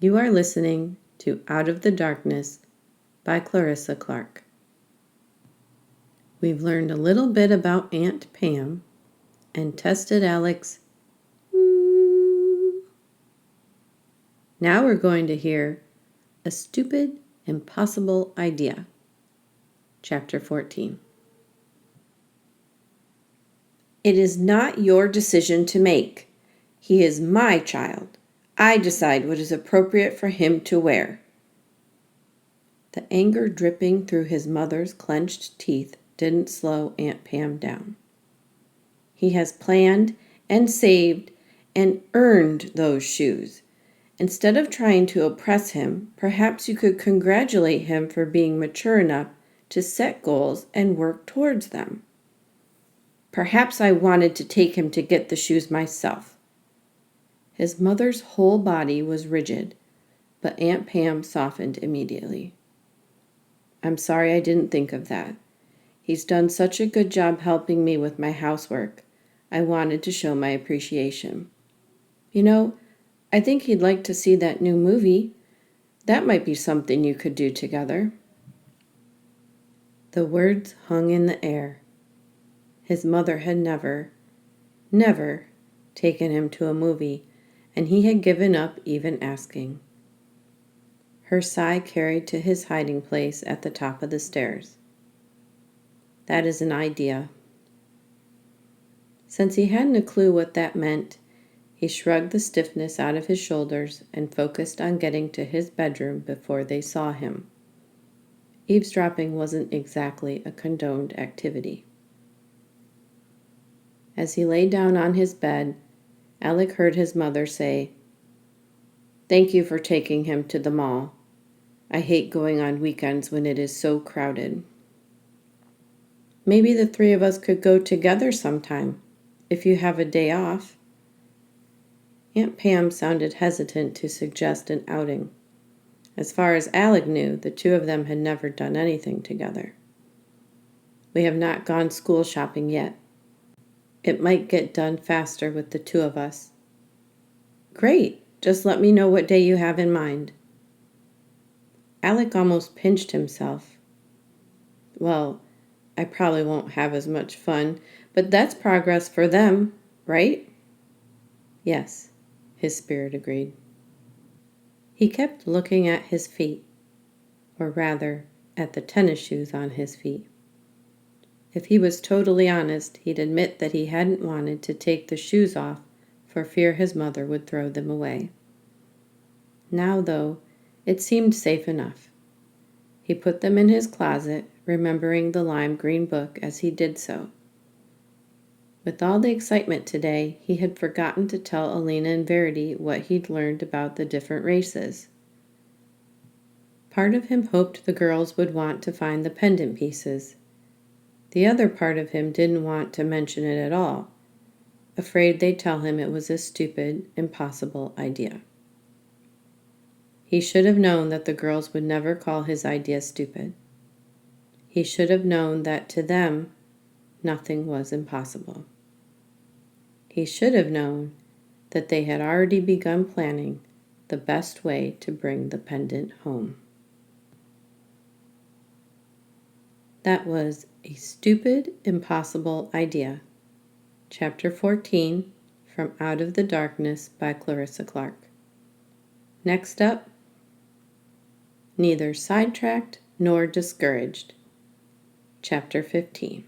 You are listening to Out of the Darkness by Clarissa Clarke. We've learned a little bit about Aunt Pam and tested Alec's Now we're going to hear A Stupid, Impossible Idea. Chapter 14. It is not your decision to make. He is my child. I decide what is appropriate for him to wear. The anger dripping through his mother's clenched teeth didn't slow Aunt Pam down. He has planned and saved and earned those shoes. Instead of trying to oppress him, perhaps you could congratulate him for being mature enough to set goals and work towards them. Perhaps I wanted to take him to get the shoes myself. His mother's whole body was rigid, but Aunt Pam softened immediately. I'm sorry I didn't think of that. He's done such a good job helping me with my housework. I wanted to show my appreciation. You know, I think he'd like to see that new movie. That might be something you could do together. The words hung in the air. His mother had never taken him to a movie, and he had given up even asking. Her sigh carried to his hiding place at the top of the stairs. That is an idea. Since he hadn't a clue what that meant, he shrugged the stiffness out of his shoulders and focused on getting to his bedroom before they saw him. Eavesdropping wasn't exactly a condoned activity. As he lay down on his bed, Alec heard his mother say, "Thank you for taking him to the mall. I hate going on weekends when it is so crowded. Maybe the three of us could go together sometime, if you have a day off." Aunt Pam sounded hesitant to suggest an outing. As far as Alec knew, the two of them had never done anything together. "We have not gone school shopping yet. It might get done faster with the two of us." "Great! Just let me know what day you have in mind." Alec almost pinched himself. "Well, I probably won't have as much fun, but that's progress for them, right?" "Yes," his spirit agreed. He kept looking at his feet, or rather, at the tennis shoes on his feet. If he was totally honest, he'd admit that he hadn't wanted to take the shoes off for fear his mother would throw them away. Now, though, it seemed safe enough. He put them in his closet, remembering the lime green book as he did so. With all the excitement today, he had forgotten to tell Alina and Verity what he'd learned about the different races. Part of him hoped the girls would want to find the pendant pieces. The other part of him didn't want to mention it at all, afraid they'd tell him it was a stupid, impossible idea. He should have known that the girls would never call his idea stupid. He should have known that to them, nothing was impossible. He should have known that they had already begun planning the best way to bring the pendant home. That was A Stupid, Impossible Idea. Chapter 14 from Out of the Darkness by Clarissa Clarke. Next up, Neither Sidetracked nor Discouraged. Chapter 15.